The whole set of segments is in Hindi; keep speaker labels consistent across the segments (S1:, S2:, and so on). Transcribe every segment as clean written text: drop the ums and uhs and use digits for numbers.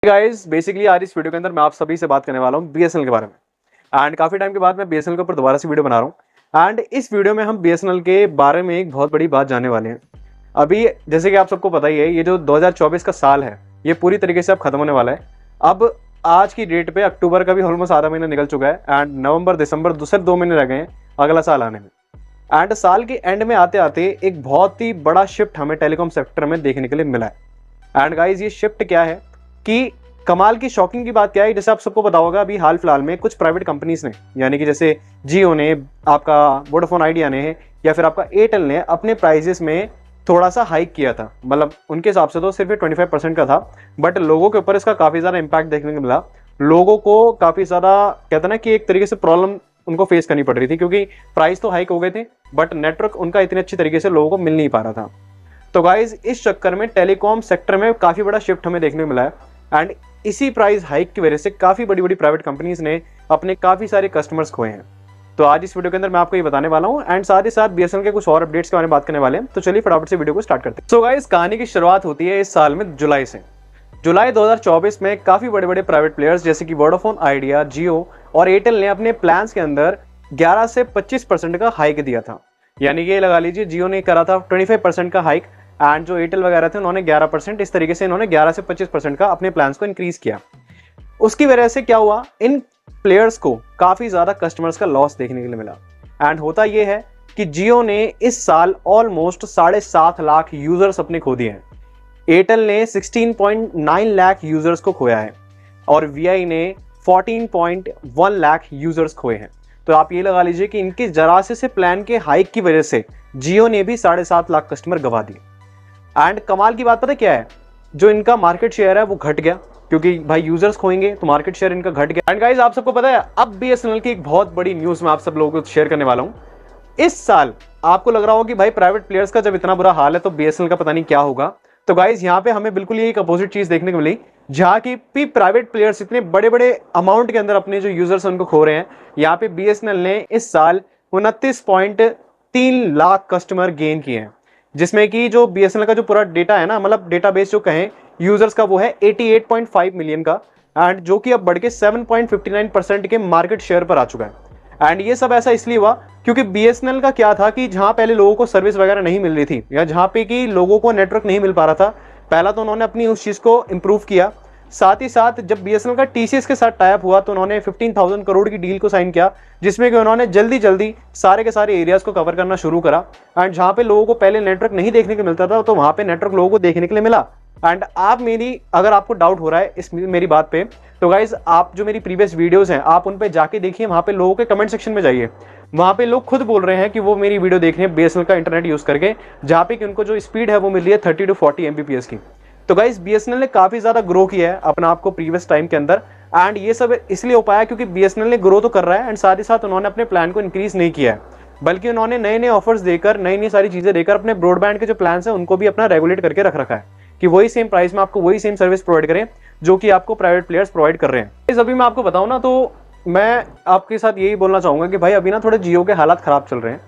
S1: गाइस बेसिकली आज इस वीडियो के अंदर मैं आप सभी से बात करने वाला हूँ बीएसएनएल के बारे में। एंड काफ़ी टाइम के बाद मैं बीएसएनएल के ऊपर दोबारा से वीडियो बना रहा हूँ। एंड इस वीडियो में हम बीएसएनएल के बारे में एक बहुत बड़ी बात जानने वाले हैं। अभी जैसे कि आप सबको पता ही है, ये जो 2024 का साल है ये पूरी तरीके से अब खत्म होने वाला है। अब आज की डेट पे अक्टूबर का भी ऑलमोस्ट आधा महीना निकल चुका है एंड नवंबर दिसंबर दूसरे 2 महीने रह गए हैं अगला साल आने में। एंड साल के एंड में आते आते एक बहुत ही बड़ा शिफ्ट हमें टेलीकॉम सेक्टर में देखने के लिए मिला है। एंड गाइज ये शिफ्ट क्या है कि कमाल की शॉकिंग की बात क्या है, जैसे आप सबको पता होगा अभी हाल फिलहाल में कुछ प्राइवेट कंपनीज ने, यानी कि जैसे जियो ने, आपका वोडाफोन आइडिया ने या फिर आपका एयरटेल ने अपने प्राइजेस में थोड़ा सा हाइक किया था। मतलब उनके हिसाब से तो सिर्फ 25% का था, बट लोगों के ऊपर इसका काफ़ी ज़्यादा इम्पैक्ट देखने को मिला। लोगों को काफ़ी ज़्यादा कहते हैं ना कि एक तरीके से प्रॉब्लम उनको फेस करनी पड़ रही थी, क्योंकि प्राइस तो हाइक हो गए थे बट नेटवर्क उनका इतने अच्छी तरीके से लोगों को मिल नहीं पा रहा था। तो गाइज इस चक्कर में टेलीकॉम सेक्टर में काफ़ी बड़ा शिफ्ट हमें देखने को मिला है। एंड इसी प्राइस हाइक की वजह से काफ़ी बड़ी बड़ी प्राइवेट कंपनीज ने अपने काफ़ी सारे कस्टमर्स खोए हैं। तो आज इस वीडियो के अंदर मैं आपको ये बताने वाला हूँ एंड साथ ही साथ बीएसएनएल के कुछ और अपडेट्स के बारे में बात करने वाले हैं। तो चलिए फटाफट से वीडियो को स्टार्ट करते हैं। सो गाइस कहानी की शुरुआत होती है इस साल में जुलाई से। जुलाई 2024 में काफ़ी बड़े बड़े प्राइवेट प्लेयर्स जैसे कि वोडाफोन आइडिया, जियो और एयरटेल ने अपने प्लान्स के अंदर 11 से 25% का हाइक दिया था। यानी कि लगा लीजिए जियो ने करा था 25% का हाइक एंड जो एयरटेल वगैरह थे उन्होंने 11%। इस तरीके से इन्होंने 11 से 25% का अपने प्लान्स को इंक्रीज किया। उसकी वजह से क्या हुआ, इन प्लेयर्स को काफ़ी ज़्यादा कस्टमर्स का लॉस देखने के लिए मिला। एंड होता यह है कि जियो ने इस साल ऑलमोस्ट 7.5 लाख यूजर्स अपने खो दिए हैं, एयरटेल ने 16.9 लाख यूजर्स को खोया है और वीआई ने 14.1 लाख यूजर्स खोए हैं। तो आप ये लगा लीजिए कि इनके जरा से प्लान के हाइक की वजह से जियो ने भी 7.5 लाख कस्टमर गंवा दिए। एंड कमाल की बात पता क्या है, जो इनका मार्केट शेयर है वो घट गया, क्योंकि भाई यूजर्स खोएंगे तो मार्केट शेयर इनका घट गया। एंड गाइस आप सबको पता है अब बीएसएनएल की एक बहुत बड़ी न्यूज़ मैं आप सब लोगों को शेयर करने वाला हूँ। इस साल आपको लग रहा होगा कि भाई प्राइवेट प्लेयर्स का जब इतना बुरा हाल है तो बीएसएनएल का पता नहीं क्या होगा। तो गाइस यहाँ पे हमें बिल्कुल ये एक अपोजिट चीज़ देखने को मिली, जहाँ की भी प्राइवेट प्लेयर्स इतने बड़े बड़े अमाउंट के अंदर अपने जो यूजर्स उनको खो रहे हैं। यहाँ पे बीएसएनएल ने इस साल 29.3 लाख कस्टमर गेन किए हैं, जिसमें कि जो बीएसएनएल का जो पूरा डेटा है ना, मतलब डेटाबेस जो कहें यूजर्स का, वो है 88.5 मिलियन का एंड जो कि अब बढ़ के 7.59% के मार्केट शेयर पर आ चुका है। एंड ये सब ऐसा इसलिए हुआ क्योंकि बीएसएनएल का क्या था कि जहां पहले लोगों को सर्विस वगैरह नहीं मिल रही थी या जहां पे कि लोगों को नेटवर्क नहीं मिल पा रहा था, पहला तो उन्होंने अपनी उस चीज़ को इम्प्रूव किया। साथ ही साथ जब बीएसएनएल का टीसीएस के साथ टाइप हुआ तो उन्होंने 15,000 करोड़ की डील को साइन किया, जिसमें कि उन्होंने जल्दी जल्दी सारे के सारे एरियाज को कवर करना शुरू करा। एंड जहाँ पे लोगों को पहले नेटवर्क नहीं देखने को मिलता था तो वहाँ पे नेटवर्क लोगों को देखने के लिए मिला। एंड आप अगर आपको डाउट हो रहा है इस मेरी बात पे, तो गाइज आप जो मेरी प्रीवियस वीडियोस हैं आप उन पे जाके देखिए, वहाँ पे लोगों के कमेंट सेक्शन में जाइए, वहाँ पे लोग खुद बोल रहे हैं कि वो मेरी वीडियो देख रहे हैं बीएसएनएल का इंटरनेट यूज़ करके, जहाँ पे कि उनको जो स्पीड है वो मिल रही है 30 to 40 Mbps की। तो गाइज बीएसएनएल ने काफ़ी ज़्यादा ग्रो किया है अपना आपको प्रीवियस टाइम के अंदर। एंड ये सब इसलिए हो पाया क्योंकि बीएसएनएल ने ग्रो तो कर रहा है एंड साथ ही साथ उन्होंने अपने प्लान को इंक्रीज नहीं किया है, बल्कि उन्होंने नए नए ऑफर्स देकर, नई नई सारी चीज़ें देकर अपने ब्रॉडबैंड के जो प्लान्स हैं उनको भी अपना रेगुलेट करके रख रखा है कि वही सेम प्राइस में आपको वही सेम सर्विस प्रोवाइड करें जो कि आपको प्राइवेट प्लेयर्स प्रोवाइड कर रहे हैं। इस अभी मैं आपको बताऊं ना, तो मैं आपके साथ यही बोलना चाहूँगा कि भाई अभी ना थोड़े जियो के हालात ख़राब चल रहे हैं।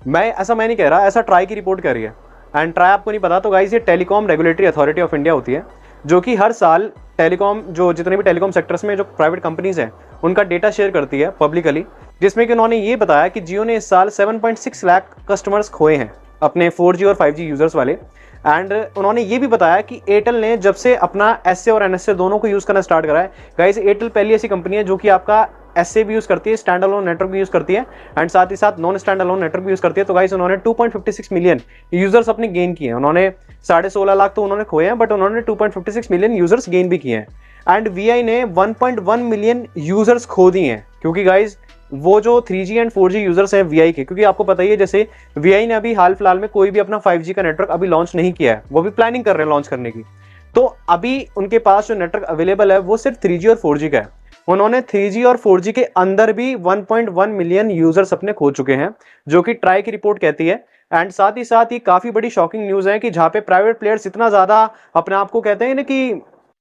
S1: मैं नहीं कह रहा, ऐसा ट्राई की रिपोर्ट कर रही है। एंड ट्राई आपको नहीं पता तो गाइस ये telecom regulatory authority of India होती है, जो कि हर साल टेलीकॉम जो जितने भी टेलीकॉम सेक्टर्स में जो प्राइवेट कंपनीज हैं उनका डेटा शेयर करती है पब्लिकली, जिसमें कि उन्होंने ये बताया कि जियो ने इस साल 7.6 लाख कस्टमर्स खोए हैं अपने 4G और 5G यूजर्स वाले। एंड उन्होंने ये भी बताया कि एयरटेल ने जब से अपना एसए और एनएसए दोनों को यूज़ करना स्टार्ट करा है, गाइस एयरटेल पहली ऐसी कंपनी है जो कि आपका एसए भी यूज़ करती है, स्टैंड अलोन नेटवर्क भी यूज़ करती है एंड साथ ही साथ नॉन स्टैंड अलोन नेटवर्क भी यूज़ करती है। तो गाइस उन्होंने 2.56 मिलियन यूजर्स अपने गेन किए हैं। उन्होंने 16.5 लाख तो उन्होंने खोए हैं, बट उन्होंने 2.56 मिलियन यूजर्स गेन भी किए हैं। एंड वीआई ने 1.1 मिलियन यूजर्स खो दिए हैं, क्योंकि गाइज वो जो 3G एंड 4G यूजर्स हैं वीआई के, क्योंकि आपको पता ही है जैसे वीआई ने अभी हाल फिलहाल में कोई भी अपना 5G का नेटवर्क अभी लॉन्च नहीं किया है, वो भी प्लानिंग कर रहे हैं लॉन्च करने की। तो अभी उनके पास जो नेटवर्क अवेलेबल है वो सिर्फ 3G और 4G का है। उन्होंने 3G और 4G के अंदर भी 1.1 मिलियन यूजर्स अपने खो चुके हैं, जो कि ट्राई की रिपोर्ट कहती है। एंड साथ ही साथ ये काफ़ी बड़ी शॉकिंग न्यूज़ है कि जहाँ पे प्राइवेट प्लेयर्स इतना ज़्यादा अपने आप को कहते हैं ना कि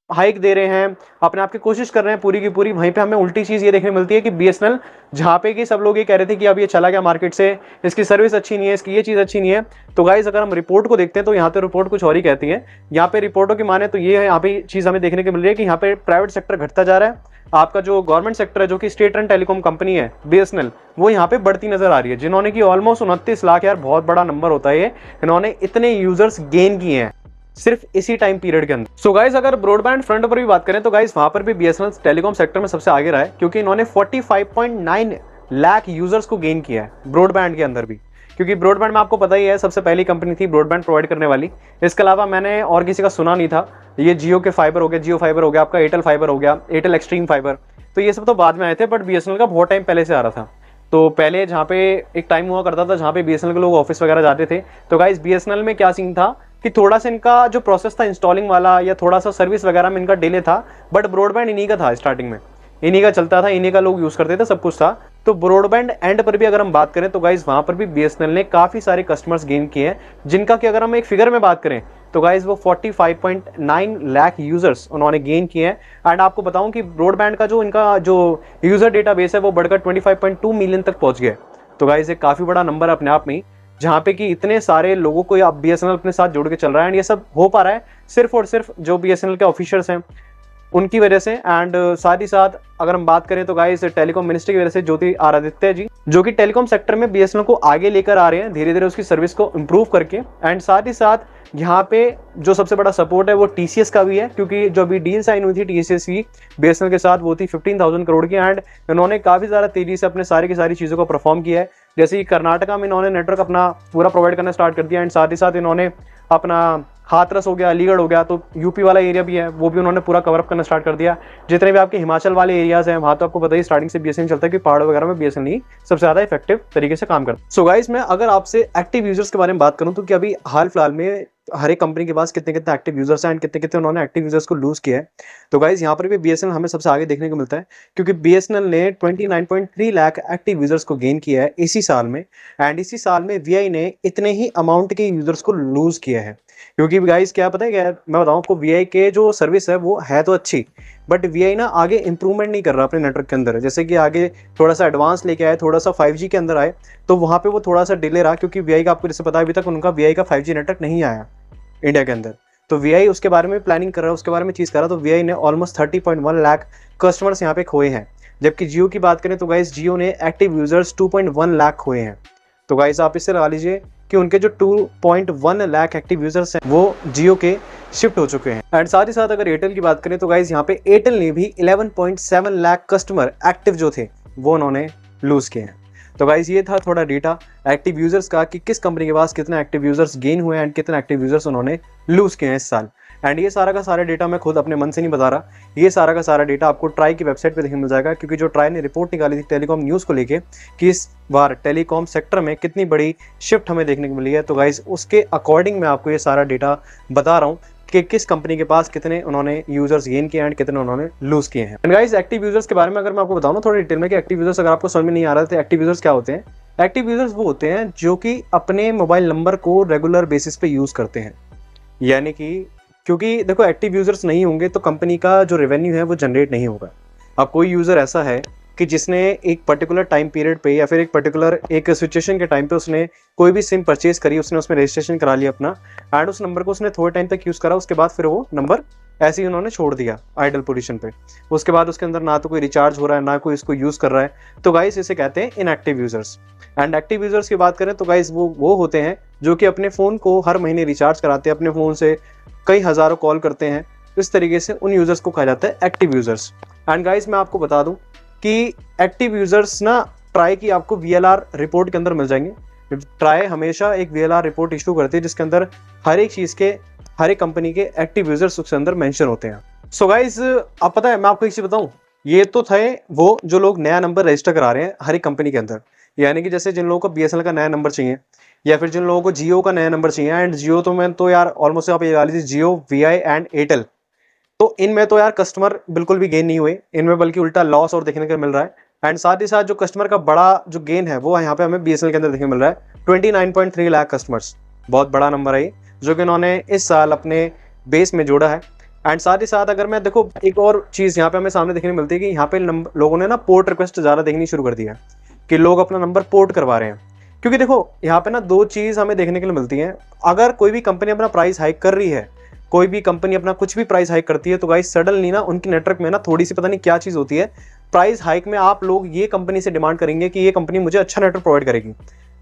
S1: हाइक दे रहे हैं, अपने आप की कोशिश कर रहे हैं पूरी की पूरी। वहीं पे हमें उल्टी चीज़ ये देखने मिलती है कि बीएसएनएल, जहाँ पे कि सब लोग ये कह रहे थे कि अब ये चला गया मार्केट से, इसकी सर्विस अच्छी नहीं है, इसकी ये चीज़ अच्छी नहीं है। तो गाइज अगर हम रिपोर्ट को देखते हैं तो यहाँ पे रिपोर्ट कुछ और ही कहती है। यहाँ पे रिपोर्टों की माने तो ये है, यहाँ पे चीज़ हमें देखने को मिल रही है कि यहाँ पे प्राइवेट सेक्टर घटता जा रहा है, आपका जो गवर्नमेंट सेक्टर है जो कि स्टेट रन टेलीकॉम कंपनी है बीएसएनएल, वो यहाँ पे बढ़ती नजर आ रही है, जिन्होंने कि ऑलमोस्ट 29 लाख, यार बहुत बड़ा नंबर होता है ये, इन्होंने इतने यूजर्स गेन किए हैं सिर्फ इसी टाइम पीरियड के अंदर। सो गाइज अगर ब्रॉडबैंड फ्रंट पर भी बात करें तो गाइज वहां पर भी बीएसएनएल टेलीकॉम सेक्टर में सबसे आगे रहा है, क्योंकि इन्होंने 45.9 लाख यूजर्स को गेन किया है ब्रॉडबैंड के अंदर भी। क्योंकि ब्रॉडबैंड में आपको पता ही है सबसे पहली कंपनी थी ब्रॉडबैंड प्रोवाइड करने वाली। इसके अलावा मैंने और किसी का सुना नहीं था। ये जियो के फाइबर हो गया, जियो फाइबर हो गया, आपका एयरटेल फाइबर हो गया, एयरटेल एक्सट्रीम फाइबर, तो ये सब तो बाद में आए थे, बट बीएसएनएल का बहुत टाइम पहले से आ रहा था। तो पहले जहाँ पे एक टाइम हुआ करता था जहाँ पे बीएसएनएल के लोग ऑफिस वगैरह जाते थे, तो गाइस बीएसएनएल में क्या सीन था कि थोड़ा सा इनका जो प्रोसेस था इंस्टॉलिंग वाला या थोड़ा सा सर्विस वगैरह में इनका डिले था, बट ब्रॉडबैंड इन्हीं का था स्टार्टिंग में, इन्हीं का चलता था, इन्हीं का लोग यूज करते थे, सब कुछ था। तो ब्रॉडबैंड एंड पर भी अगर हम बात करें तो गाइज वहां पर भी बीएसएनएल ने काफी सारे कस्टमर्स गेन किए हैं, जिनका कि अगर हम एक फिगर में बात करें तो गाइज वो 45.9 लाख यूजर्स उन्होंने गेन किए हैं। एंड आपको बताऊं कि ब्रॉडबैंड का जो इनका जो यूजर डेटाबेस है वो बढ़कर 25.2 मिलियन तक पहुंच गया। तो गाइज एक काफी बड़ा नंबर अपने आप में, जहाँ पे कि इतने सारे लोगों को अब बीएसएनएल अपने साथ जोड़ के चल रहा है। एंड ये सब हो पा रहा है सिर्फ और सिर्फ जो बीएसएनएल के ऑफिशियल्स हैं उनकी वजह से। एंड साथ ही साथ अगर हम बात करें तो गाइस टेलीकॉम मिनिस्ट्री की वजह से ज्योति आदित्य जी, जो कि टेलीकॉम सेक्टर में बीएसएनएल को आगे लेकर आ रहे हैं धीरे धीरे उसकी सर्विस को इंप्रूव करके। एंड साथ ही साथ यहाँ पे जो सबसे बड़ा सपोर्ट है वो टीसीएस का भी है, क्योंकि जो अभी डील साइन हुई थी टीसीएस की बीएसएनएल के साथ वो थी 15,000 करोड़ की। एंड इन्होंने काफी ज्यादा तेजी से अपने सारी की सारी चीजों को परफॉर्म किया है। जैसे कि कर्नाटका में इन्होंने नेटवर्क अपना पूरा प्रोवाइड करना स्टार्ट कर दिया। एंड साथ ही साथ इन्होंने अपना हाथरस हो गया, अलीगढ़ हो गया, तो यूपी वाला एरिया भी है वो भी उन्होंने पूरा कवर अप करना स्टार्ट कर दिया। जितने भी आपके हिमाचल वाले एरियाज हैं वहां तो आपको पता ही स्टार्टिंग से बीएसएनएल चलता है कि पहाड़ वगैरह में बीएसएनएल ही सबसे ज्यादा इफेक्टिव तरीके से काम करता है। सो गाइस मैं अगर आपसे एक्टिव यूजर्स के बारे में बात करूं तो कि अभी हाल फिलहाल में हर एक कंपनी के पास कितने कितने एक्टिव यूजर्स हैं एंड कितने कितने उन्होंने एक्टिव यूजर्स को लूज किया है। तो गाइस यहाँ पर भी बीएसएनएल हमें सबसे आगे देखने को मिलता है, क्योंकि बीएसएनएल ने 29.3 लाख एक्टिव यूजर्स को गेन किया है इसी साल में। एंड इसी साल में वीआई ने इतने ही अमाउंट के यूजर्स को लूज किया है। क्योंकि गाइस क्या पता है क्या, मैं बताऊं आपको, वीआई के जो सर्विस है वो है तो अच्छी, बट वीआई ना आगे इंप्रूवमेंट नहीं कर रहा अपने नेटवर्क के अंदर। जैसे कि आगे थोड़ा सा एडवांस लेके आए, थोड़ा सा 5G के अंदर आए, तो वहां पे वो थोड़ा सा डिले रहा, क्योंकि वीआई का आपको जैसे पता है अभी तक उनका वीआई का 5G नेटवर्क नहीं आया इंडिया के अंदर। तो वीआई उसके बारे में प्लानिंग कर रहा है, उसके बारे में चीज कर रहा है। तो वीआई ने ऑलमोस्ट 30.1 लाख कस्टमर्स यहाँ पे खोए हैं। जबकि जियो की बात करें तो गाइस जियो ने एक्टिव यूजर्स 2.1 लाख खोए हैं। तो गाइस आप इससे लगा लीजिए कि उनके जो 2.1 लाख एक्टिव यूजर्स हैं वो जियो के शिफ्ट हो चुके हैं। एंड साथ ही साथ अगर एयरटेल की बात करें तो गाइस यहाँ पे एयरटेल ने भी 11.7 लाख कस्टमर एक्टिव जो थे वो उन्होंने लूज किए हैं। तो गाइस ये था थोड़ा डेटा एक्टिव यूजर्स का कि किस कंपनी के पास कितने एक्टिव यूजर्स गेन हुए एंड कितने एक्टिव यूजर्स उन्होंने लूज किए हैं इस साल। एंड ये सारा का सारा डेटा मैं खुद अपने मन से नहीं बता रहा, ये सारा का सारा डेटा आपको ट्राई की वेबसाइट पे देखने मिल जाएगा, क्योंकि जो ट्राई ने रिपोर्ट निकाली थी टेलीकॉम न्यूज़ को लेके कि इस बार टेलीकॉम सेक्टर में कितनी बड़ी शिफ्ट हमें देखने को मिली है, तो गाइस उसके अकॉर्डिंग मैं आपको ये सारा डेटा बता रहा हूँ कि किस कंपनी के पास कितने उन्होंने यूजर्स गेन किए एंड कितने उन्होंने लूज किए हैं। एंड गाइस एक्टिव यूजर्स के बारे में अगर मैं आपको बताऊँ ना थोड़ा डिटेल में कि एक्टिव यूजर्स अगर आपको समझ में नहीं आ रहा तो एक्टिव यूजर्स क्या होते हैं। एक्टिव यूजर्स वो होते हैं जो कि अपने मोबाइल नंबर को रेगुलर बेसिस पे यूज करते हैं, यानी कि क्योंकि देखो एक्टिव यूजर्स नहीं होंगे तो कंपनी का जो रेवेन्यू है वो जनरेट नहीं होगा। अब कोई यूजर ऐसा है कि जिसने एक पर्टिकुलर टाइम पीरियड पे या फिर एक पर्टिकुलर एक सिचुएशन के टाइम पे उसने कोई भी सिम परचेज करी, उसने उसमें रजिस्ट्रेशन करा लिया अपना, एंड उस नंबर को उसने थोड़े टाइम तक यूज करा, उसके बाद फिर वो नंबर ऐसे ही उन्होंने छोड़ दिया आइडल पोजीशन पे। उसके बाद उसके अंदर ना तो कोई रिचार्ज हो रहा है ना कोई इसको यूज कर रहा है, तो गाइस इसे कहते हैं inactive users. And active users की बात करें तो गाइस वो होते हैं जो कि अपने फोन को हर महीने रिचार्ज कराते हैं, अपने फोन से कई हजारों कॉल करते हैं, इस तरीके से उन यूजर्स को कहा जाता है एक्टिव यूजर्स। एंड गाइस मैं आपको बता दूं कि एक्टिव यूजर्स ना ट्राई की आपको VLR रिपोर्ट के अंदर मिल जाएंगे। ट्राई हमेशा एक VLR रिपोर्ट इशू करती है जिसके अंदर हर एक चीज के हर एक कंपनी के एक्टिव यूजर्स उसके अंदर मेंशन होते हैं। सो गाइस आप पता है मैं आपको एक चीज बताऊं, ये तो थे वो जो लोग नया नंबर रजिस्टर करा रहे हैं हर एक कंपनी के अंदर, यानी कि जैसे जिन लोगों को BSNL का नया नंबर चाहिए या फिर जिन लोगों को जियो का नया नंबर चाहिए। एंड जियो तो मैं तो यार ऑलमोस्ट आप ये लगा लीजिए जियो, VI एंड एयरटेल, तो इनमें तो यार कस्टमर बिल्कुल भी गेन नहीं हुए, इनमें बल्कि उल्टा लॉस और देखने को मिल रहा है। एंड साथ ही साथ जो कस्टमर का बड़ा जो गेन है वो यहाँ पे हमें BSNL के अंदर देखने को मिल रहा है 29.3 लाख कस्टमर्स, बहुत बड़ा नंबर है ये जो कि इन्होंने इस साल अपने बेस में जोड़ा है। एंड साथ ही साथ अगर मैं देखो एक और चीज़ यहाँ पे हमें सामने देखने को मिलती है कि यहाँ पे लोगों ने ना पोर्ट रिक्वेस्ट ज़्यादा देखनी शुरू कर दिया है कि लोग अपना नंबर पोर्ट करवा रहे हैं। क्योंकि देखो यहाँ पे ना दो चीज़ हमें देखने के लिए मिलती हैं। अगर कोई भी कंपनी अपना प्राइस हाइक कर रही है, कोई भी कंपनी अपना कुछ भी प्राइस हाइक करती है, तो गाइस सडनली ना उनकी नेटवर्क में ना थोड़ी सी पता नहीं क्या चीज़ होती है, प्राइस हाइक में आप लोग ये कंपनी से डिमांड करेंगे कि ये कंपनी मुझे अच्छा नेटवर्क प्रोवाइड करेगी।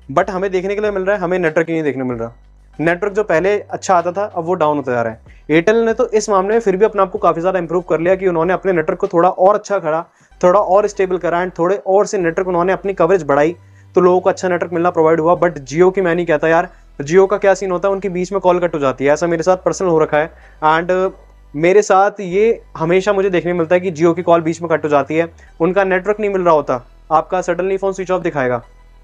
S1: बट हमें देखने के लिए मिल रहा है, हमें नेटवर्क ही नहीं देखने मिल रहा। नेटवर्क जो पहले अच्छा आता था अब वो डाउन होता जा रहा है। एयरटेल ने तो इस मामले में फिर भी अपने आप को काफ़ी ज़्यादा इंप्रूव कर लिया कि उन्होंने अपने नेटवर्क को थोड़ा और अच्छा करा, थोड़ा और स्टेबल करा एंड थोड़े और से नेटवर्क उन्होंने अपनी कवरेज बढ़ाई, तो लोगों को अच्छा नेटवर्क मिलना प्रोवाइड हुआ। बट जियो की मैं नहीं कहता यार, जियो का क्या सीन होता है, उनके बीच में कॉल कट हो जाती है। ऐसा मेरे साथ पर्सनल हो रखा है एंड मेरे साथ ये हमेशा मुझे देखने मिलता है कि जियो की कॉल बीच में कट हो जाती है, उनका नेटवर्क नहीं मिल रहा होता, आपका सडनली फ़ोन स्विच ऑफ दिखाएगा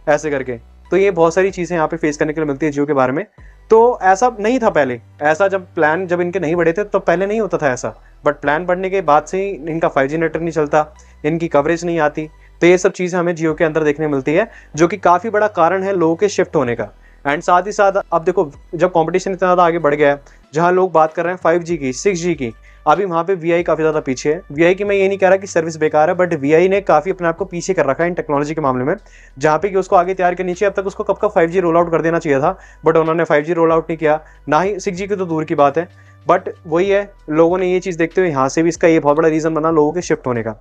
S1: ऐसे करके। तो ये बहुत सारी चीज़ें यहाँ पे फेस करने के लिए मिलती है जियो के बारे में। तो ऐसा नहीं था पहले, ऐसा जब इनके नहीं बढ़े थे तो पहले नहीं होता था ऐसा। बट प्लान बढ़ने के बाद से ही इनका 5G नेटवर्क नहीं चलता, इनकी कवरेज नहीं आती। तो ये सब चीज़ें हमें जियो के अंदर देखने मिलती है, जो कि काफ़ी बड़ा कारण है लोगों के शिफ्ट होने का। एंड साथ ही साथ अब देखो जब कंपटीशन इतना ज़्यादा आगे बढ़ गया है, जहाँ लोग बात कर रहे हैं 5G की, 6G की, अभी वहाँ पे VI काफ़ी ज़्यादा पीछे है। VI की मैं ये नहीं कह रहा कि सर्विस बेकार है, बट VI ने काफ़ी अपने आप को पीछे कर रखा है इन टेक्नोलॉजी के मामले में, जहाँ पे कि उसको आगे तैयार करनी चाहिए। अब तक उसको कब का 5G रोल आउट कर देना चाहिए था, बट उन्होंने 5G रोल आउट नहीं किया, ना ही 6G की तो दूर की बात है। बट वही है, लोगों ने ये चीज़ देखते हुए यहाँ से भी इसका ये बहुत बड़ा रीज़न बना लोगों के शिफ्ट होने का।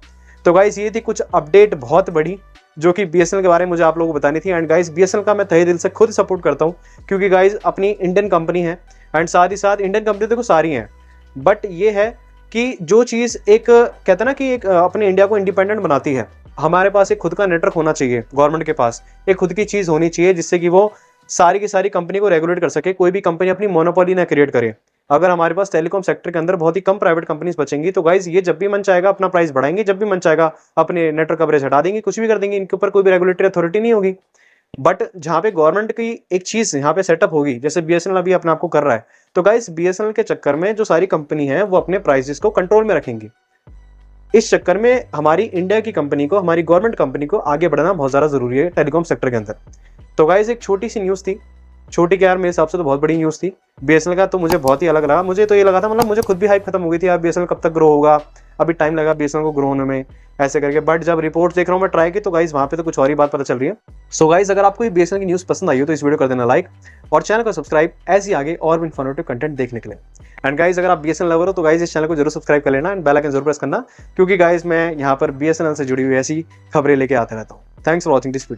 S1: तो गाइस ये थी कुछ अपडेट बहुत बड़ी जो कि BSNL के बारे में मुझे आप लोगों को बतानी थी। एंड गाइस BSNL का मैं तहे दिल से खुद सपोर्ट करता हूँ, क्योंकि गाइस अपनी इंडियन कंपनी है एंड साथ ही साथ इंडियन कंपनी देखो सारी हैं, बट ये है कि जो चीज़ एक कहते हैं ना कि एक अपने इंडिया को इंडिपेंडेंट बनाती है, हमारे पास एक खुद का नेटवर्क होना चाहिए, गवर्नमेंट के पास एक खुद की चीज़ होनी चाहिए जिससे कि वो सारी की सारी कंपनी को रेगुलेट कर सके, कोई भी कंपनी अपनी मोनोपोली ना क्रिएट करे। अगर हमारे पास टेलीकॉम सेक्टर के अंदर बहुत ही कम प्राइवेट कंपनीज बचेंगी तो गाइज ये जब भी मन चाहेगा अपना प्राइस बढ़ाएंगे, जब भी मन चाहेगा अपने नेटवर्क कवरेज हटा देंगे, कुछ भी कर देंगे, इनके ऊपर कोई भी रेगुलेटरी अथॉरिटी नहीं होगी। बट जहाँ पे गवर्नमेंट की एक चीज़ यहाँ पे सेटअप होगी, जैसे BSNL अभी अपने आप को कर रहा है, तो गाइस BSNL के चक्कर में जो सारी कंपनी है वो अपने प्राइसेस को कंट्रोल में रखेंगी। इस चक्कर में हमारी इंडिया की कंपनी को, हमारी गवर्नमेंट कंपनी को आगे बढ़ना बहुत ज़्यादा जरूरी है टेलीकॉम सेक्टर के अंदर। तो गाइस एक छोटी सी न्यूज़ थी, छोटी क्या यार मेरे हिसाब से तो बहुत बड़ी न्यूज़ थी। BSNL का तो मुझे बहुत ही अलग लगा, मुझे तो ये लगा था, मतलब मुझे खुद भी हाइप खत्म हो गई थी यार, BSNL कब तक ग्रो होगा, अभी टाइम लगा BSNL को ग्रो होने में ऐसे करके। बट जब रिपोर्ट्स देख रहा हूँ मैं ट्राई की, तो गाइस वहाँ पे तो कुछ और ही बात पता चल रही है। सो गाइस अगर आपको ये BSNL की न्यूज़ पसंद आई हो तो इस वीडियो कर देना लाइक और चैनल को सब्सक्राइब ऐसी आगे और भी इन्फॉर्मेटिव कंटेंट देखने के लिए। एंड गाइस अगर आप BSNL लवर हो तो गाइस इस चैनल को जरूर सब्सक्राइब कर लेना एंड बेल आइकन जरूर प्रेस करना, क्योंकि गाइस मैं यहाँ पर BSNL से जुड़ी हुई ऐसी खबरें लेके आता रहता हूँ। Thanks for watching this video.